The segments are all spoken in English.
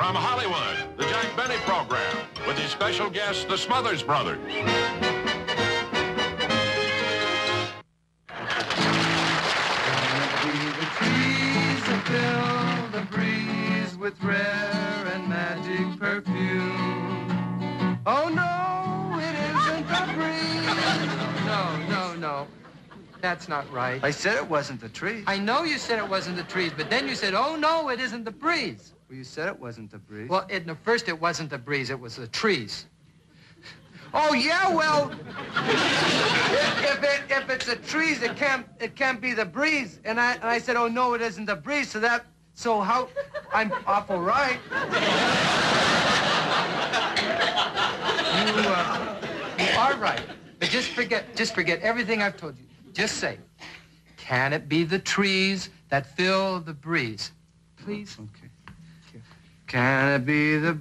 From Hollywood, the Jack Benny Program, with his special guests, the Smothers Brothers. Fill the breeze with rare and magic perfume. Oh, no, it isn't the breeze. No. That's not right. I said it wasn't the trees. I know you said it wasn't the trees, but then you said, oh, no, it isn't the breeze. Well, you said it wasn't the breeze. Well, first it wasn't the breeze, it was the trees. Oh, yeah, well, if it's the trees, it can't be the breeze. And I said, oh, no, it isn't the breeze, so how, I'm awful right. You are right, but just forget everything I've told you. Just say, can it be the trees that fill the breeze? Please? Okay. Can it be the...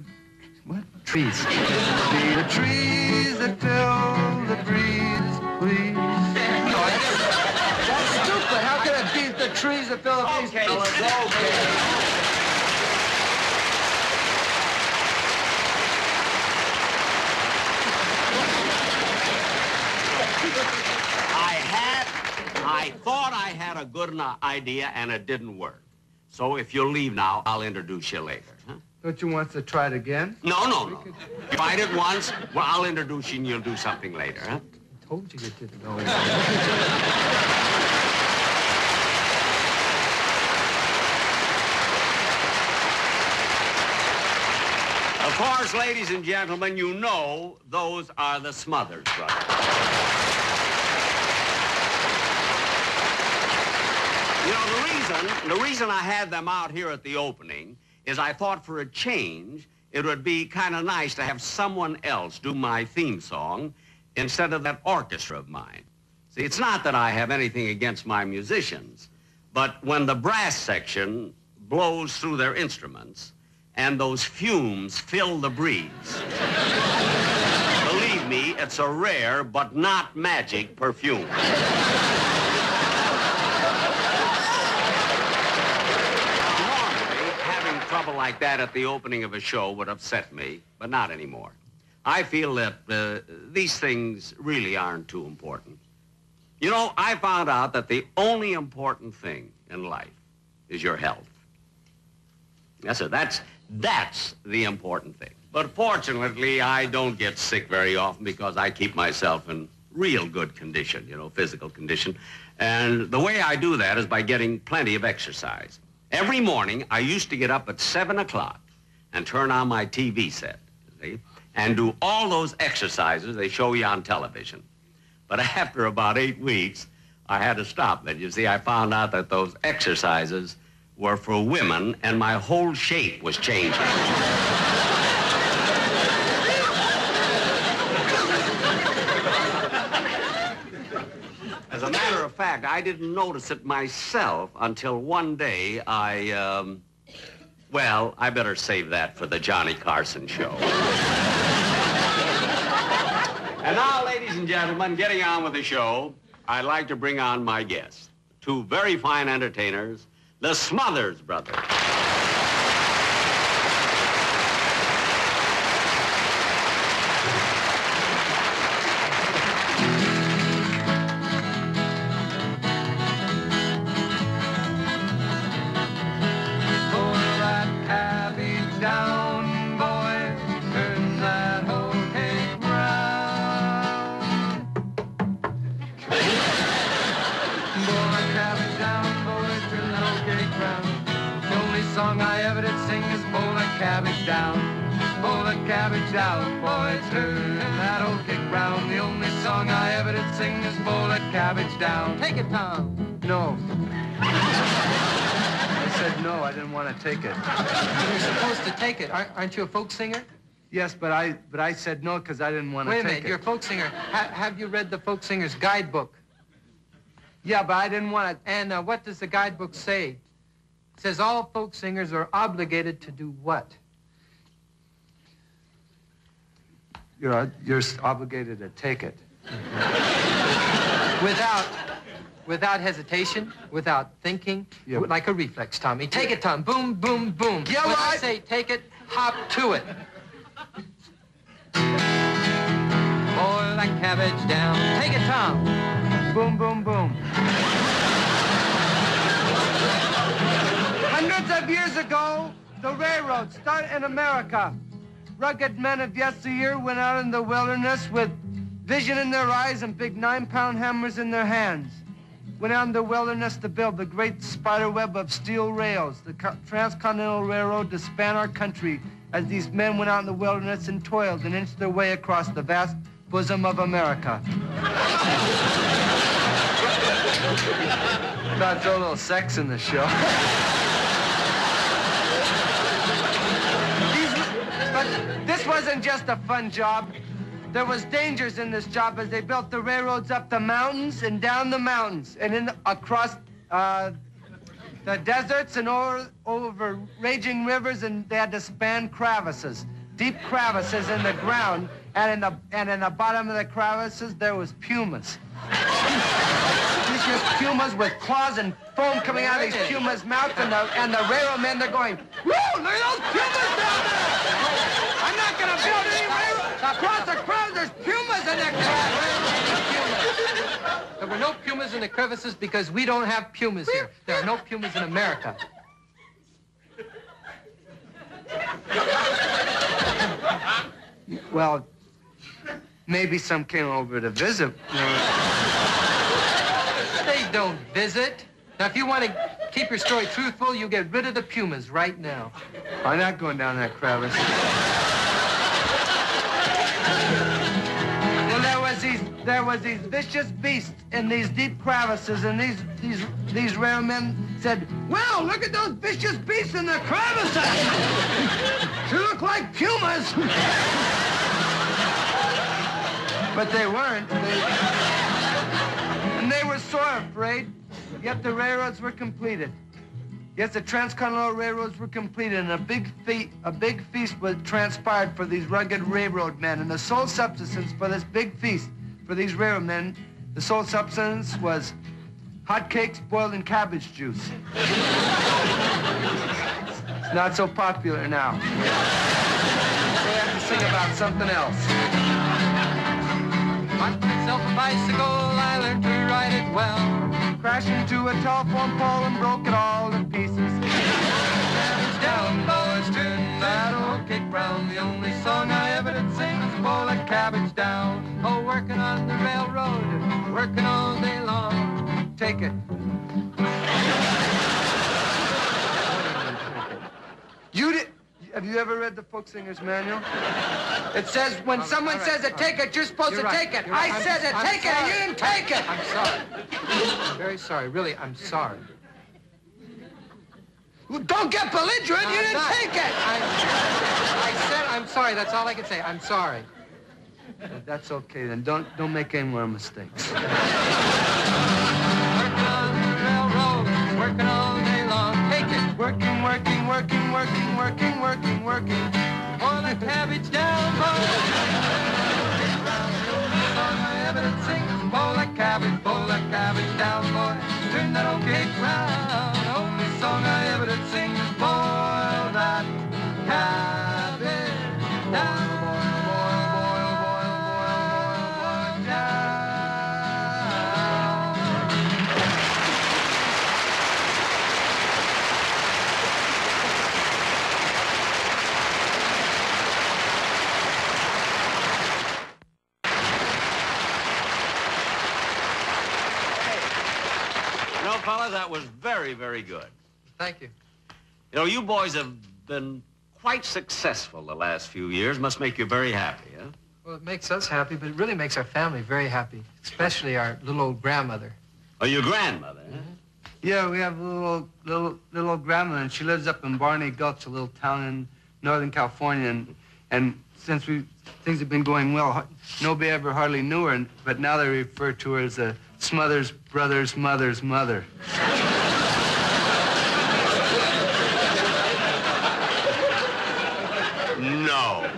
What? Trees. Can it be the trees that fill the breeze, please? No, that's stupid. How can it be the trees that fill the breeze? Okay, okay. I thought I had a good enough idea, and it didn't work. So if you'll leave now, I'll introduce you later. Huh? Don't you want to try it again? No. Tried it once, well, I'll introduce you, and you'll do something later, huh? I told you didn't know. Of course, ladies and gentlemen, you know those are the Smothers Brothers. You know, the reason I had them out here at the opening is I thought for a change, it would be kind of nice to have someone else do my theme song instead of that orchestra of mine. See, it's not that I have anything against my musicians, but when the brass section blows through their instruments and those fumes fill the breeze, believe me, it's a rare but not magic perfume. Trouble like that at the opening of a show would upset me, but not anymore. I feel that these things really aren't too important. You know, I found out that the only important thing in life is your health. Yes, sir, that's the important thing. But fortunately, I don't get sick very often because I keep myself in real good condition, you know, physical condition. And the way I do that is by getting plenty of exercise. Every morning, I used to get up at 7 o'clock and turn on my TV set, see, and do all those exercises they show you on television. But after about 8 weeks, I had to stop that. You see, I found out that those exercises were for women, and my whole shape was changing. As a matter of fact, I didn't notice it myself until one day well, I better save that for the Johnny Carson show. And now, ladies and gentlemen, getting on with the show, I'd like to bring on my guests, two very fine entertainers, the Smothers Brothers. Song I ever did sing is pull that cabbage down, boy, turn that old cake round. The only song I ever did sing is pull that cabbage down. Take it, Tom. No. I said no, I didn't want to take it. You're supposed to take it. Aren't you a folk singer? Yes, but I said no because I didn't want to take it. Wait a minute, you're a folk singer. Have you read the folk singer's guidebook? Yeah, but I didn't want to. And what does the guidebook say? It says all folk singers are obligated to do what? You're obligated to take it. Without hesitation, without thinking, Yeah. like a reflex, Tommy. Take it, Tom. Boom, boom, boom. Yeah, when well, I say take it, hop to it. Boil that cabbage down. Take it, Tom. Boom, boom, boom. Hundreds of years ago, the railroad started in America. Rugged men of yesteryear went out in the wilderness with vision in their eyes and big 9-pound hammers in their hands. Went out in the wilderness to build the great spider web of steel rails, the transcontinental railroad to span our country as these men went out in the wilderness and toiled and inched their way across the vast bosom of America. Thought throw a little sex in the show. But this wasn't just a fun job. There was dangers in this job as they built the railroads up the mountains and down the mountains and across the deserts and over raging rivers, and they had to span crevices, deep crevices in the ground, and in the bottom of the crevices there was pumas. Vicious pumas with claws and foam coming out of these pumas' mouths, and the railroad men, they're going, "Whoa, look at those pumas down there! I'm not gonna build any railroad across the crowd. There's pumas in the crevices." There were no pumas in the crevices because we don't have pumas here. There are no pumas in America. Well, maybe some came over to visit. They don't visit. Now, if you want to keep your story truthful, you get rid of the pumas right now. I'm not going down that crevice. Well, there was these vicious beasts in these deep crevices, and these railmen said, "Well, look at those vicious beasts in the crevices. They look like pumas." But they weren't. And they were sore afraid. Yet the railroads were completed. Yes, the transcontinental railroads were completed, and a big feast was transpired for these rugged railroad men. And the sole subsistence for this big feast for these railroad men, the sole substance was hot cakes boiled in cabbage juice. It's not so popular now. They have to sing about something else. Bought myself a bicycle, I learned to ride it well. Crashed into a telephone pole and broke it all to pieces. Cabbage down, boys, turn that old cake round. The only song I ever did sing was a bowl of cabbage down. Oh, working on the railroad, working all day long. Take it. Have you ever read the Folk Singer's Manual? It says when someone says it, take it, you're supposed to take it. I said it, take it, and you didn't take it. I'm sorry. I'm very sorry. Really, I'm sorry. Well, don't get belligerent. You didn't take it. I said I'm sorry. That's all I can say. I'm sorry. That's okay then. Don't make any more mistakes. Working on the railroad, working all day long. Take it. Working. Boil the cabbage down, boil the song I ever did sing was boil that cabbage down, boy. Turn that old cake round. The only song I ever did sing was boil that cabbage down. Fellas, that was very, very good. Thank you. You know, you boys have been quite successful the last few years. Must make you very happy, huh? Well, it makes us happy, but it really makes our family very happy, especially our little old grandmother. Oh, your grandmother, huh? Yeah, we have a little old grandma, and she lives up in Barney Gulch, a little town in Northern California, and since things have been going well, nobody ever hardly knew her, but now they refer to her as the Smothers Brothers' mother's mother. No.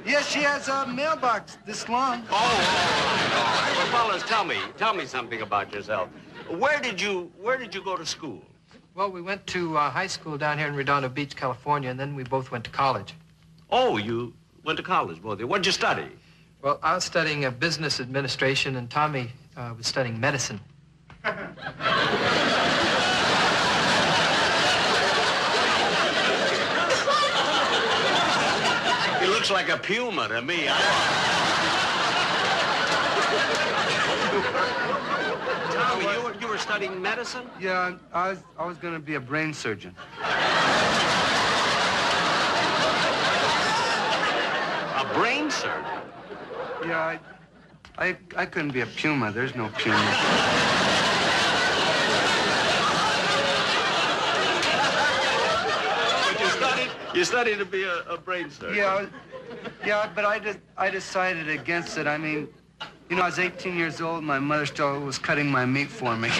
Yes, She has a mailbox this long. Oh, all right. Well, fellas, tell me something about yourself. Where did you go to school? Well, we went to high school down here in Redondo Beach, California, and then we both went to college. Oh, you went to college, both of you. What'd you study? Well, I was studying business administration, and Tommy was studying medicine. He looks like a puma to me. Tommy, you were studying medicine? Yeah, I was going to be a brain surgeon. A brain surgeon? Yeah, I couldn't be a puma. There's no puma. But you studied to be a brain surgeon? Yeah, but I decided against it. I mean, you know, I was 18 years old, and my mother still was cutting my meat for me.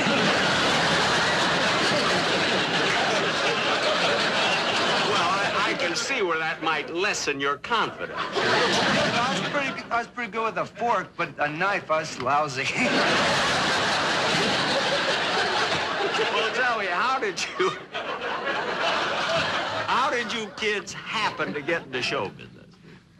I can see where that might lessen your confidence. I was pretty good with a fork, but a knife, I was lousy. Well, tell me, how did you kids happen to get into show business?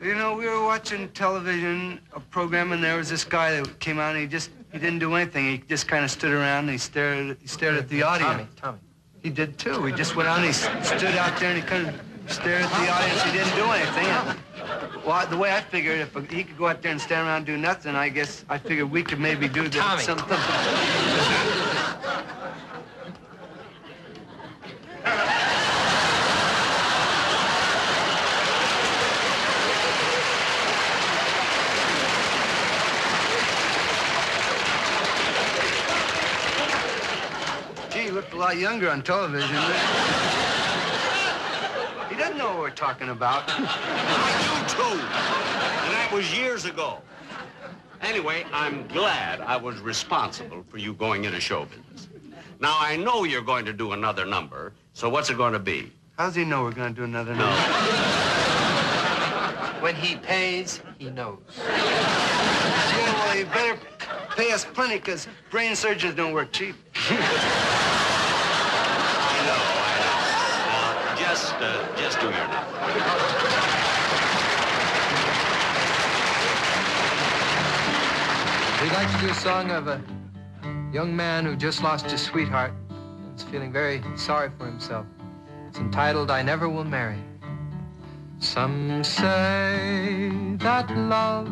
You know, we were watching television, a program, and there was this guy that came out, and he didn't do anything. He just kind of stood around, and he stared at the audience. Tommy. He did, too. He just went out, and he stood out there, and he kind of stared at the audience. He didn't do anything. Well, the way I figured, if he could go out there and stand around and do nothing, I figured we could maybe do something. Gee, he looked a lot younger on television. He doesn't know what we're talking about. I do, too. And that was years ago. Anyway, I'm glad I was responsible for you going into show business. Now, I know you're going to do another number, so what's it going to be? How's he know we're going to do another number? When he pays, he knows. Yeah, well, you better pay us plenty, because brain surgeons don't work cheap. I know. Just do your number. We'd like to do a song of a young man who just lost his sweetheart and is feeling very sorry for himself. It's entitled, I Never Will Marry. Some say that love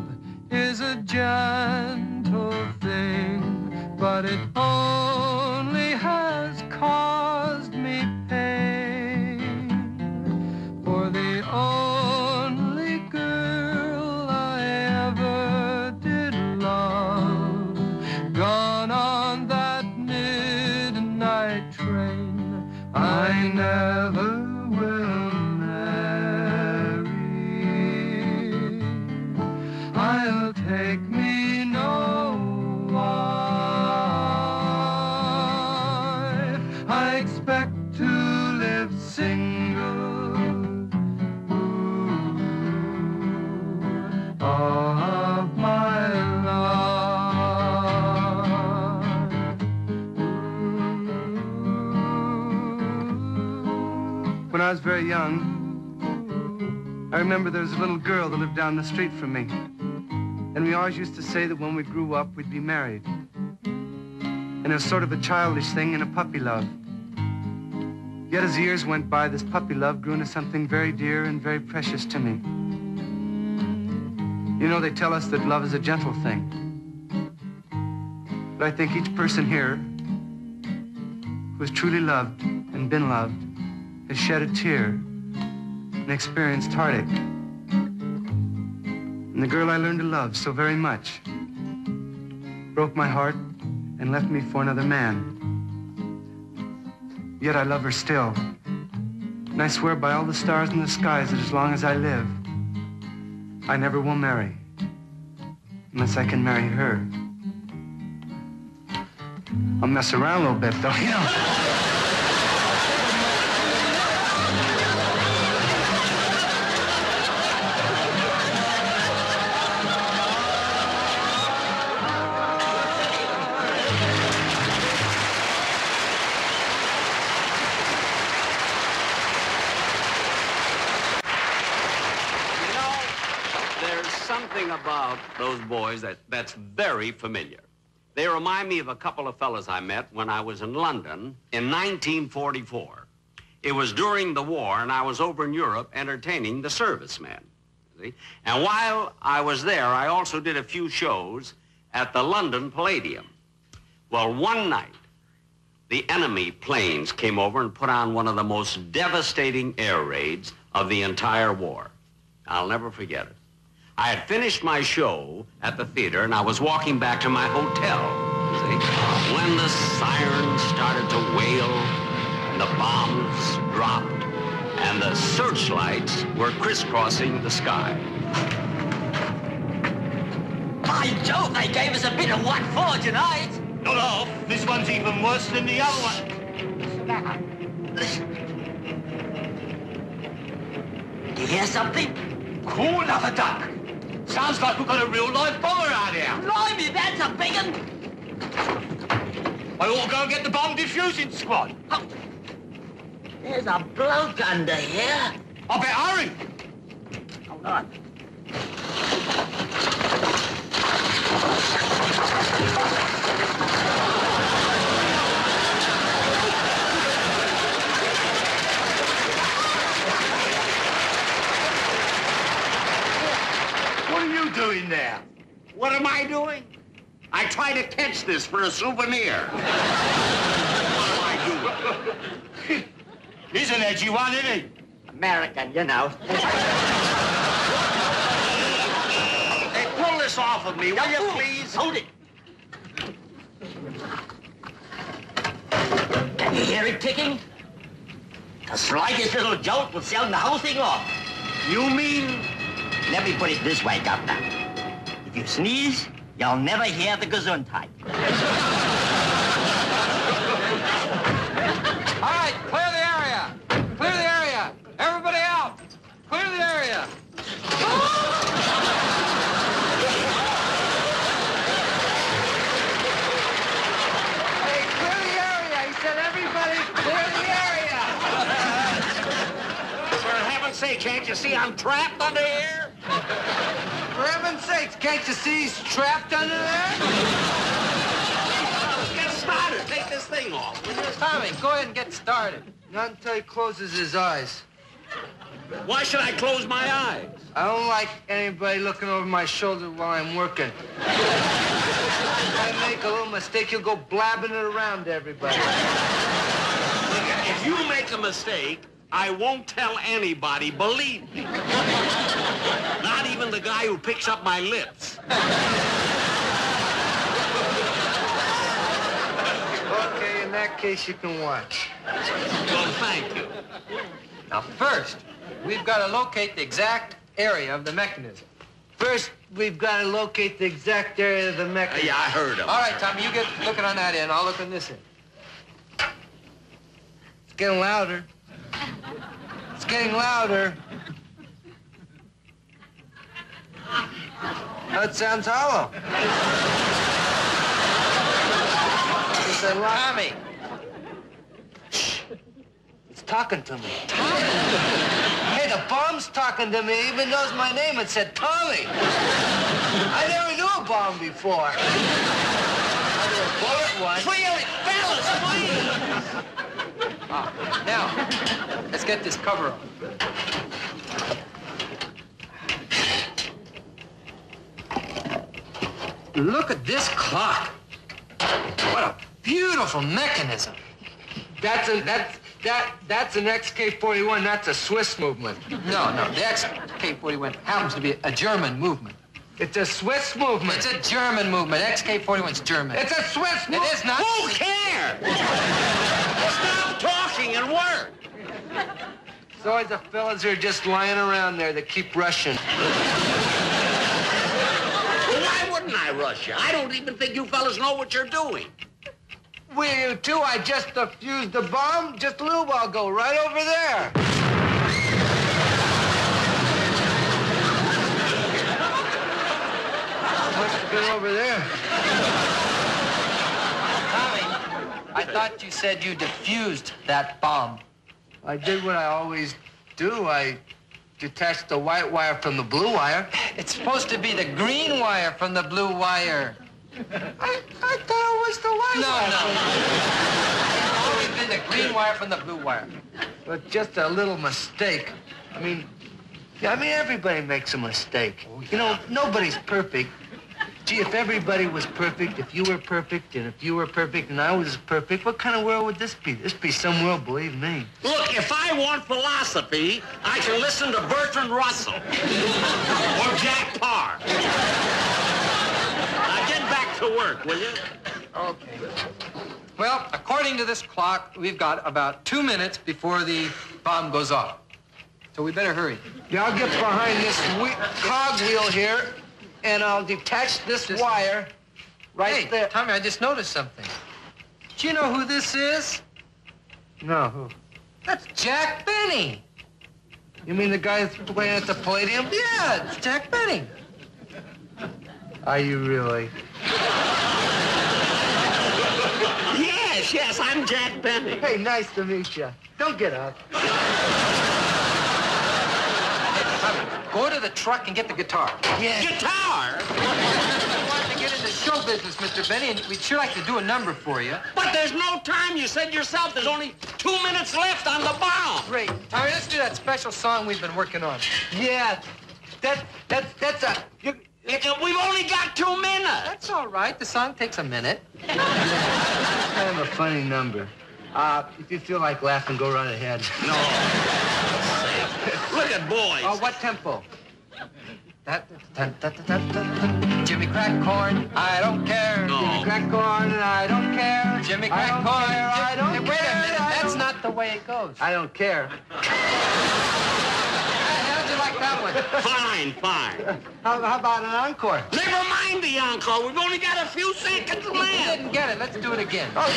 is a gentle thing, but it only has caused me pain. For the only girl I ever did love, gone on that midnight train, I never will marry. I'll take me no wife. I expect to live single of my life. When I was very young, I remember there was a little girl that lived down the street from me. And we always used to say that when we grew up, we'd be married. And it was sort of a childish thing and a puppy love. Yet as the years went by, this puppy love grew into something very dear and very precious to me. You know, they tell us that love is a gentle thing. But I think each person here who has truly loved and been loved has shed a tear and experienced heartache. And the girl I learned to love so very much broke my heart and left me for another man. Yet I love her still. And I swear by all the stars in the skies that as long as I live, I never will marry unless I can marry her. I'll mess around a little bit, though, you know. something about those boys that's very familiar. They remind me of a couple of fellas I met when I was in London in 1944. It was during the war, and I was over in Europe entertaining the servicemen. See? And while I was there, I also did a few shows at the London Palladium. Well, one night, the enemy planes came over and put on one of the most devastating air raids of the entire war. I'll never forget it. I had finished my show at the theater, and I was walking back to my hotel, see, when the sirens started to wail, and the bombs dropped, and the searchlights were crisscrossing the sky. By Jove, they gave us a bit of what for tonight. Not half. This one's even worse than the other one. Do you hear something? Cool another duck. Sounds like we've got a real live bomber out here. Blimey, that's a big one. I ought to go and get the bomb defusing squad. Oh, there's a bloke under here. I better hurry. Hold on. What are you doing there? What am I doing? I try to catch this for a souvenir. What am I doing? He's an edgy one, isn't he? American, you know. Hey, pull this off of me, will you, please? Hold it. Can you hear it ticking? The slightest little jolt will sound the whole thing off. You mean? Let me put it this way, Governor. If you sneeze, you'll never hear the gesundheit. All right, clear the area. Clear the area. Everybody out. Clear the area. Hey, clear the area. He said, everybody, clear the area. For heaven's sake, can't you see I'm trapped under here? For heaven's sakes, can't you see he's trapped under there? Let's get started. Take this thing off. Tommy, go ahead and get started. Not until he closes his eyes. Why should I close my eyes? I don't like anybody looking over my shoulder while I'm working. If I make a little mistake, you'll go blabbing it around to everybody. If you make a mistake, I won't tell anybody, believe me. Not even the guy who picks up my lips. Okay, in that case, you can watch. Well, thank you. Now, first, we've got to locate the exact area of the mechanism. First, we've got to locate the exact area of the mechanism. Yeah, I heard him. All right, Tommy, you get looking on that end. I'll look on this end. It's getting louder. It's getting louder. That sounds hollow. It's a lot. Tommy. It's talking to me. Hey, the bomb's talking to me. It even knows my name. It said Tommy. I never knew a bomb before. I knew a bullet once. Really, fellas, please. Now, let's get this cover off. Look at this clock. What a beautiful mechanism. That's an XK-41. That's a Swiss movement. No, the XK-41 happens to be a German movement. It's a Swiss movement. It's a German movement. XK-41's German. It's a Swiss movement. It is not. Who cares? Stop talking and work. It's always the fellas who are just lying around there that keep rushing. Well, why wouldn't I rush you? I don't even think you fellas know what you're doing. Will you too? I just defused the bomb just a little while ago, right over there. Must have been over there. Tommy, I thought you said you defused that bomb. I did what I always do. I detach the white wire from the blue wire. It's supposed to be the green wire from the blue wire. I thought it was the white wire. It's always been the green wire from the blue wire. But just a little mistake. I mean, everybody makes a mistake. Oh, yeah. You know, nobody's perfect. Gee, if everybody was perfect, if you were perfect, and if you were perfect, and I was perfect, what kind of world would this be? This be some world, believe me. Look, if I want philosophy, I can listen to Bertrand Russell or Jack Parr. Now get back to work, will you? Okay. Well, according to this clock, we've got about 2 minutes before the bomb goes off. So we better hurry. Yeah, I'll get behind this cogwheel here, and I'll detach this wire right there. Tommy, I just noticed something. Do you know who this is? No, who? That's Jack Benny. You mean the guy that's playing at the Palladium? Yeah, it's Jack Benny. Are you really? Yes, I'm Jack Benny. Hey, nice to meet you. Don't get up. Go to the truck and get the guitar. Yeah. Guitar? We want to get into show business, Mr. Benny, and we'd sure like to do a number for you. But there's no time. You said yourself there's only 2 minutes left on the bomb. Great. Tommy, let's do that special song we've been working on. Yeah. That's a... We've only got 2 minutes. That's all right. The song takes a minute. It's kind of a funny number. If you feel like laughing, go right ahead. No. Look at boys. Oh, what tempo? Jimmy crack corn, I don't care. No. Jimmy crack corn, and I don't care. Jimmy crack corn, I don't care. Wait a minute, that's not the way it goes. I don't care. How'd you like that one? Fine. How about an encore? Never mind the encore. We've only got a few seconds You left. didn't get it. Let's do it again. Fella!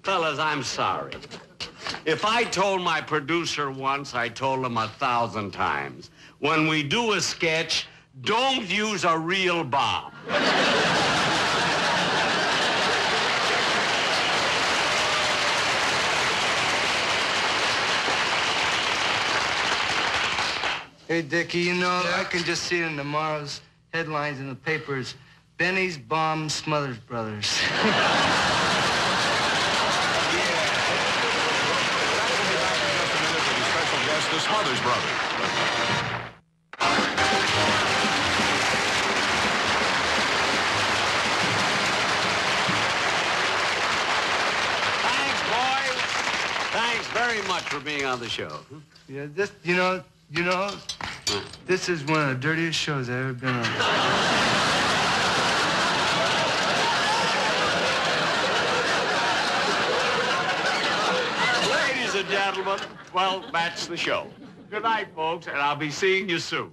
Fellas, I'm sorry. If I told my producer once, I told him 1,000 times. When we do a sketch, don't use a real bomb. Hey, Dickie, you know, I can just see it in tomorrow's headlines in the papers. Benny's bomb Smothers Brothers. The Smothers Brothers. Thanks, boys. Thanks very much for being on the show. Yeah, this, you know, this is one of the dirtiest shows I've ever been on. Ladies and gentlemen, well, that's the show. Good night, folks, and I'll be seeing you soon.